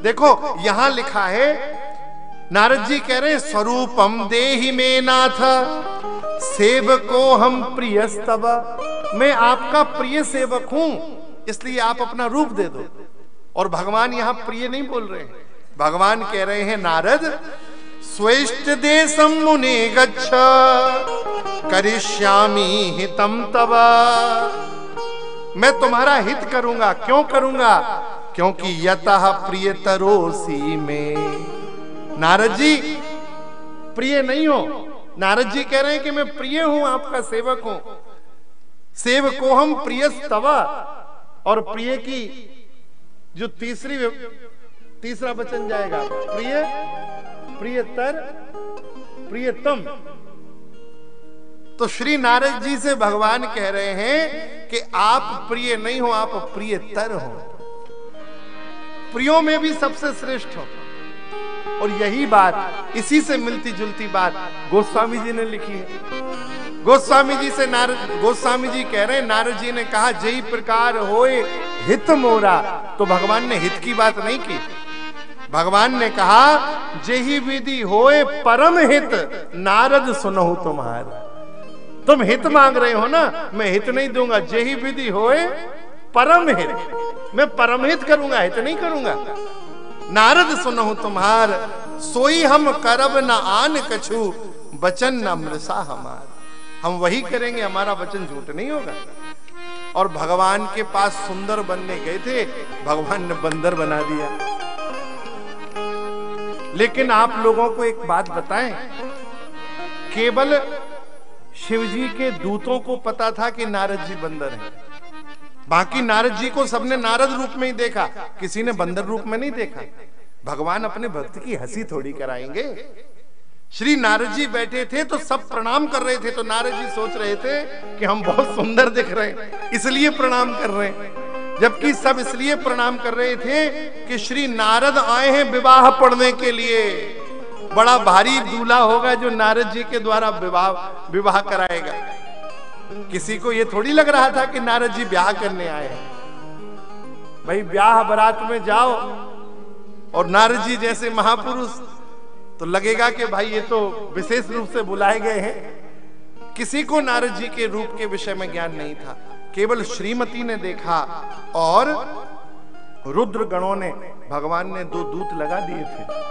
देखो यहां लिखा है, नारद जी कह रहे हैं स्वरूपम देहि में नाथ सेवको हम प्रियस्तव, मैं आपका प्रिय सेवक हूं, इसलिए आप अपना रूप दे दो। और भगवान यहां प्रिय नहीं बोल रहे हैं, भगवान कह रहे हैं नारद स्वेष्ट देशम मुने गच्छ करिष्यामि हितम तव, मैं तुम्हारा हित करूंगा। क्यों करूंगा? क्योंकि यतः प्रियतरोसी में। नारद जी प्रिय नहीं हो, नारद जी कह रहे हैं कि मैं प्रिय हूं, आपका सेवक हूं। सेवको हम प्रियस्तव, और प्रिय की जो तीसरा वचन जाएगा प्रिय, प्रियतर, प्रियतम। तो श्री नारद जी से भगवान कह रहे हैं कि आप प्रिय नहीं हो, आप प्रियतर हो, प्रियो में भी सबसे श्रेष्ठ हो। और यही बात, इसी से मिलती जुलती बात गोस्वामी जी ने लिखी है। गोस्वामी जी से गोस्वामी जी कह रहे हैं नारद जी ने कहा जई प्रकार होए हित मोरा, तो भगवान ने हित की बात नहीं की, भगवान ने कहा जही विधि होए परम हित नारद सुनहु तुम्हारा। तुम हित मांग रहे हो ना, मैं हित नहीं दूंगा, जही विधि होए परम हित, मैं परम हित करूंगा, हित नहीं करूंगा। नारद सुनहु तुम्हार सोई हम करब न आन कछु बचन न मृषा हमार, हम वही करेंगे, हमारा वचन झूठ नहीं होगा। और भगवान के पास सुंदर बनने गए थे, भगवान ने बंदर बना दिया। लेकिन आप लोगों को एक बात बताएं, केवल शिवजी के दूतों को पता था कि नारद जी बंदर हैं, बाकी नारद जी को सबने नारद रूप में ही देखा, किसी ने बंदर रूप में नहीं देखा। भगवान अपने भक्त की हंसी थोड़ी कराएंगे। श्री नारद जी बैठे थे तो सब प्रणाम कर रहे थे, तो नारद जी सोच रहे थे कि हम बहुत सुंदर दिख रहे हैं इसलिए प्रणाम कर रहे हैं, जबकि सब इसलिए प्रणाम कर रहे थे कि श्री नारद आए हैं विवाह पढ़ने के लिए। बड़ा भारी दूल्हा होगा जो नारद जी के द्वारा विवाह कराएगा। किसी को ये थोड़ी लग रहा था कि नारद जी ब्याह करने आए हैं। भाई ब्याह बारात में जाओ और नारद जी जैसे महापुरुष, तो लगेगा कि भाई ये तो विशेष रूप से बुलाए गए हैं। किसी को नारद जी के रूप के विषय में ज्ञान नहीं था, केवल श्रीमती ने देखा। और रुद्र गणों ने, भगवान ने 2 दूत लगा दिए थे।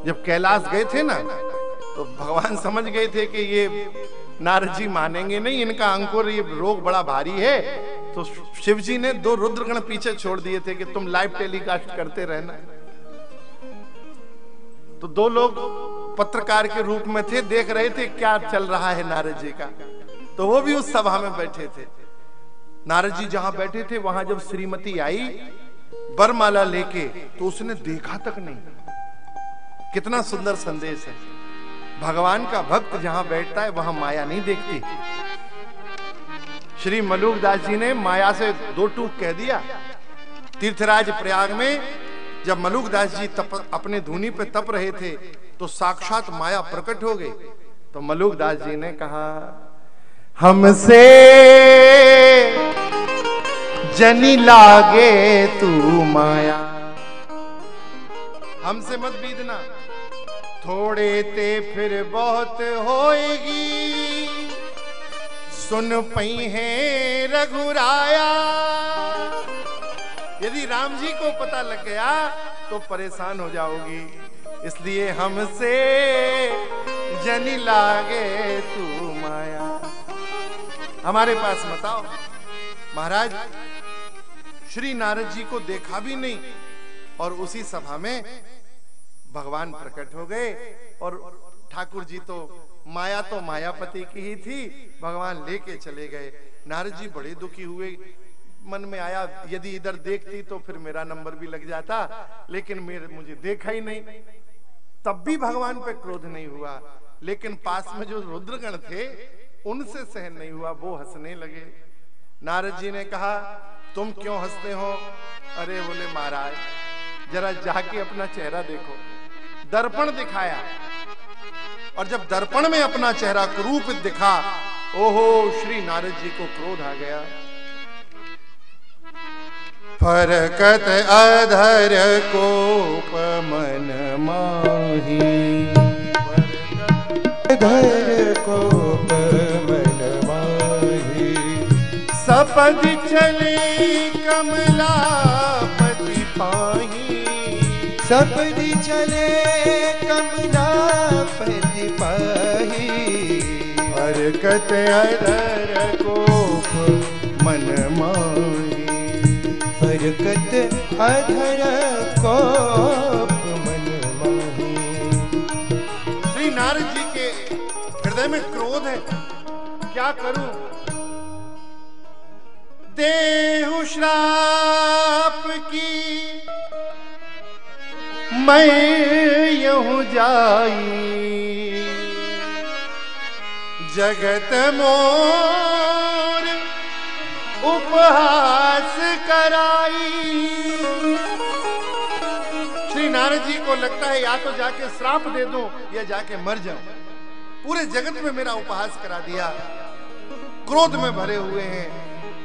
जब कैलाश गए थे ना, तो भगवान समझ गए थे कि ये नारद जी मानेंगे नहीं, इनका अंकुर, ये रोग बड़ा भारी है। तो शिव जी ने 2 रुद्रगण पीछे छोड़ दिए थे कि तुम लाइव टेलीकास्ट करते रहना। तो 2 लोग पत्रकार के रूप में थे, देख रहे थे क्या चल रहा है नारद जी का। तो वो भी उस सभा में बैठे थे। नारद जी जहां बैठे थे वहां जब श्रीमती आई वरमाला लेके, तो उसने देखा तक नहीं। कितना सुंदर संदेश है, भगवान का भक्त जहां बैठता है वहां माया नहीं देखती। श्री मलुकदास जी ने माया से 2 टूक कह दिया। तीर्थराज प्रयाग में जब मलुकदास जी अपने धुनी पे तप रहे थे, तो साक्षात माया प्रकट हो गई। तो मलुकदास जी ने कहा हमसे जनी लागे तू माया, हमसे मत बीतना, थोड़े ते फिर बहुत होएगी, सुन पई है रघुराया। यदि राम जी को पता लग गया तो परेशान हो जाओगी, इसलिए हमसे जनी लागे तू माया, हमारे पास मत आओ। महाराज श्री नारद जी को देखा भी नहीं, और उसी सभा में भगवान प्रकट हो गए। और ठाकुर जी तो मायापति की ही थी, भगवान लेके चले गए। नारद जी बड़े दुखी हुए, मन में आया यदि इधर देखती तो फिर मेरा नंबर भी लग जाता, लेकिन मुझे देखा ही नहीं। तब भी भगवान पे क्रोध नहीं हुआ, लेकिन पास में जो रुद्रगण थे उनसे सहन नहीं हुआ, वो हंसने लगे। नारद जी ने कहा तुम क्यों हंसते हो? अरे बोले महाराज जरा जाके अपना चेहरा देखो। दर्पण दिखाया, और जब दर्पण में अपना चेहरा कुरूपित दिखा, ओहो श्री नारद जी को क्रोध आ गया। फरकत अधर कोप मन माही, अधर कोप मन माही। सपद चले कमलापति पाही, सपद चले कमलापति पाही। फरकत अधर कोप मन माही, फरकत अधर कोप मन माही। श्री नारद जी के हृदय में क्रोध है, क्या करूं? देहु श्राप की मैं यूं जाई, जगत मोर उपहास कराई। श्री नारद जी को लगता है या तो जाके श्राप दे दूं या जाके मर जाऊं, पूरे जगत में मेरा उपहास करा दिया। क्रोध में भरे हुए हैं।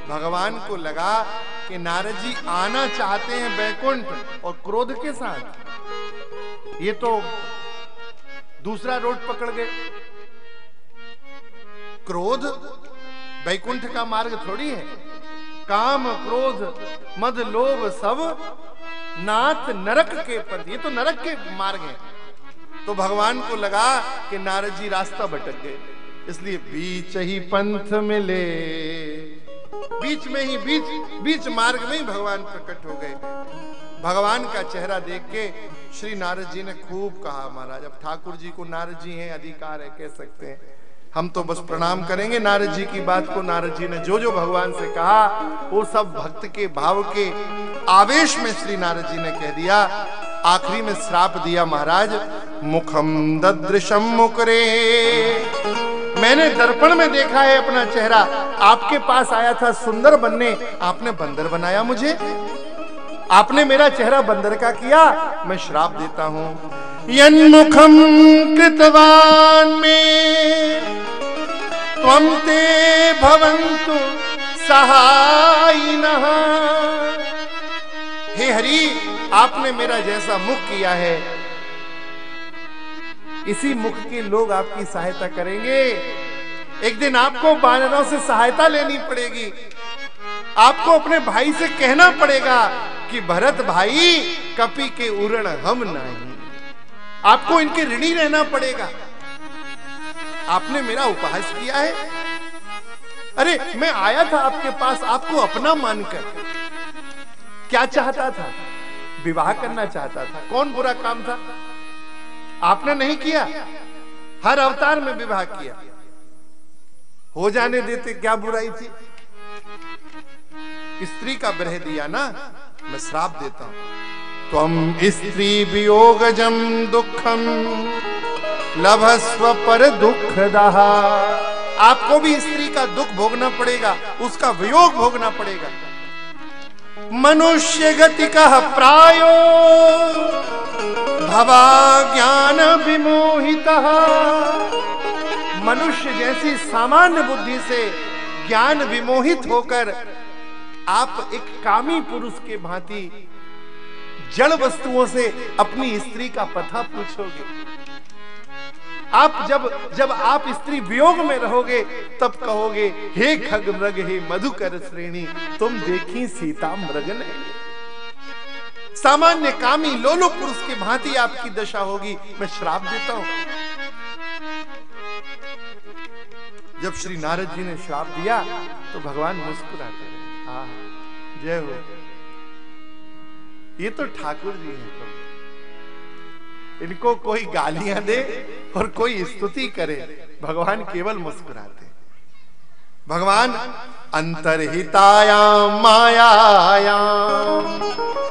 भगवान को लगा कि नारद जी आना चाहते हैं बैकुंठ और क्रोध के साथ, ये तो दूसरा रोड पकड़ गए। क्रोध बैकुंठ का मार्ग थोड़ी है। काम क्रोध मद लोभ सब नाथ नरक के पद, ये तो नरक के मार्ग हैं। तो भगवान को लगा कि नारद जी रास्ता भटक गए, इसलिए बीच ही पंथ मिले, बीच में ही बीच मार्ग में ही भगवान प्रकट हो गए। भगवान का चेहरा देख के श्री नारद जी ने खूब कहा, महाराज अब ठाकुर जी को नारद जी हैं, अधिकार है, कह सकते हैं, हम तो बस प्रणाम करेंगे नारद जी की बात को। नारद जी ने जो जो भगवान से कहा वो सब भक्त के भाव के आवेश में श्री नारद जी ने कह दिया। आखिरी में श्राप दिया, महाराज मुखम ददृशम मुकरे, मैंने दर्पण में देखा है अपना चेहरा, आपके पास आया था सुंदर बनने, आपने बंदर बनाया मुझे, आपने मेरा चेहरा बंदर का किया, मैं श्राप देता हूं। यन्मुखम कृतवान में त्वं ते भवन्तु सहायिनः, हे हरि आपने मेरा जैसा मुख किया है, इसी मुख के लोग आपकी सहायता करेंगे। एक दिन आपको वानरों से सहायता लेनी पड़ेगी, आपको अपने भाई से कहना पड़ेगा कि भरत भाई कपि के उरण हम नहीं, आपको इनके ऋणी रहना पड़ेगा। आपने मेरा उपहास किया है। अरे मैं आया था आपके पास आपको अपना मानकर, क्या चाहता था? विवाह करना चाहता था। कौन बुरा काम था? आपने नहीं किया, हर अवतार में विवाह किया, हो जाने देते, क्या बुराई थी? स्त्री का ब्रह दिया ना, मैं श्राप देता हूं। त्वं स्त्री वियोगजम दुखम लभस्व पर दुःखदः, आपको भी स्त्री का दुख भोगना पड़ेगा, उसका वियोग भोगना पड़ेगा। मनुष्य गति का प्रायो भवा ज्ञान विमोहितः, मनुष्य जैसी सामान्य बुद्धि से ज्ञान विमोहित होकर आप एक कामी पुरुष के भांति जड़ वस्तुओं से अपनी स्त्री का पता पूछोगे। आप जब आप स्त्री वियोग में रहोगे तब कहोगे, हे खग मृग हे मधुकर श्रेणी, तुम देखी सीता मृग नहीं। सामान्य कामी लोलुप पुरुष के भांति आपकी दशा होगी। मैं श्राप देता हूं। जब श्री नारद जी ने श्राप दिया तो भगवान मुस्कुराते रहे। हाँ जय हो, ये तो ठाकुर जी हैं, इनको कोई गालियां दे और कोई स्तुति करे, भगवान केवल मुस्कुराते। भगवान अंतर्हितायाम मायायाम,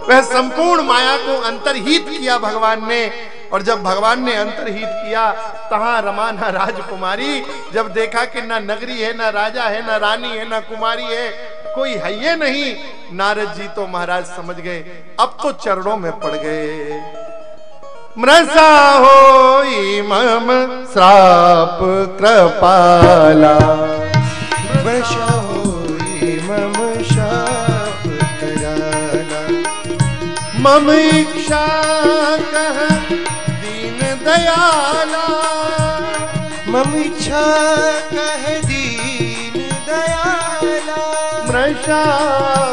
वह संपूर्ण माया को अंतर्हित किया भगवान ने। और जब भगवान ने अंतर्हित किया तहां रमा ना राजकुमारी, जब देखा कि ना नगरी है, ना राजा है, ना रानी है, ना कुमारी है, कोई है ये नहीं, नारद जी तो महाराज समझ गए, अब तो चरणों में पड़ गए। मृषा होई मम श्राप कृपाला, मृषा होई मम श्राप कराला, मम इच्छा कह दीन दयाला, मम इच्छा कह दीन दयाला, मृषा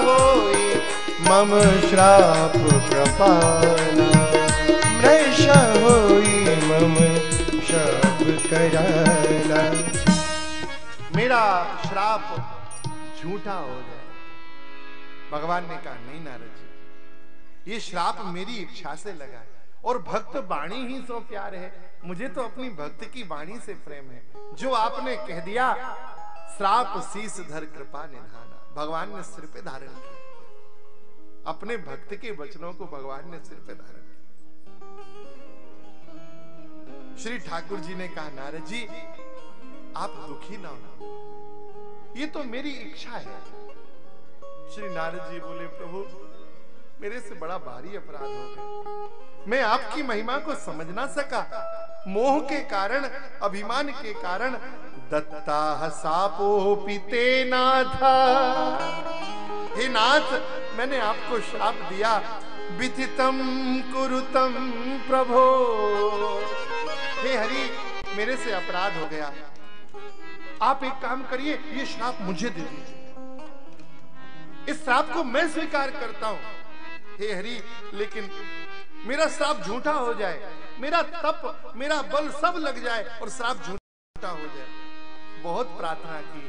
होई मम श्राप कृपाला, मृषा होई मम श्राप कराला। मेरा श्राप झूठा हो जाए। भगवान ने कहा नहीं नारद जी, ये श्राप मेरी इच्छा से लगा है और भक्त वाणी ही सो प्यार है। मुझे तो अपनी भक्त की वाणी से प्रेम है। जो आपने कह दिया श्राप शीस धर कृपा निधाना, भगवान ने सिर पे धारण किया। अपने भक्त के वचनों को भगवान ने सिर पे धारण किया। श्री ठाकुर जी ने कहा नारद जी आप दुखी ना हो, ये तो मेरी इच्छा है। श्री नारद जी बोले प्रभु मेरे से बड़ा भारी अपराध हो गया, मैं आपकी महिमा को समझ ना सका। मोह के कारण, अभिमान के कारण दत्ता सापोपि ते नाथ, हे नाथ मैंने आपको श्राप दिया। विथितम कुरुतम प्रभो, हे हरि मेरे से अपराध हो गया। आप एक काम करिए, ये श्राप मुझे दे दीजिए, इस श्राप को मैं स्वीकार करता हूं। हे हरि लेकिन मेरा श्राप झूठा हो जाए, मेरा तप मेरा बल सब लग जाए और श्राप झूठा हो जाए। बहुत प्रार्थना की।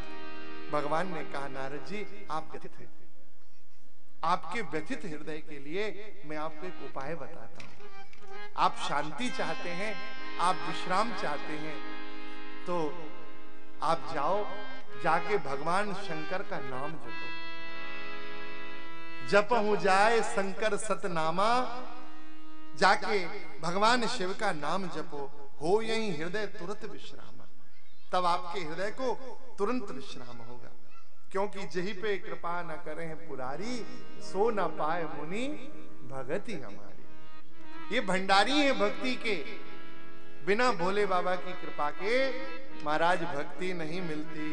भगवान ने कहा नारद जी आप व्यथित हैं, आपके व्यथित हृदय के लिए मैं आपको एक उपाय बताता हूं। आप शांति चाहते हैं, आप विश्राम चाहते हैं, तो आप जाओ, जाके भगवान शंकर का नाम जपो। जपहु जाए शंकर सतनामा, जाके भगवान शिव का नाम जपो, हो यही हृदय तुरंत विश्राम। तब आपके हृदय को तुरंत विश्राम होगा। क्योंकि जही पे कृपा न करें पुरारी, सो न पाए मुनि भगति हमारी। ये भंडारी है भक्ति के, बिना भोले बाबा की कृपा के महाराज भक्ति नहीं मिलती।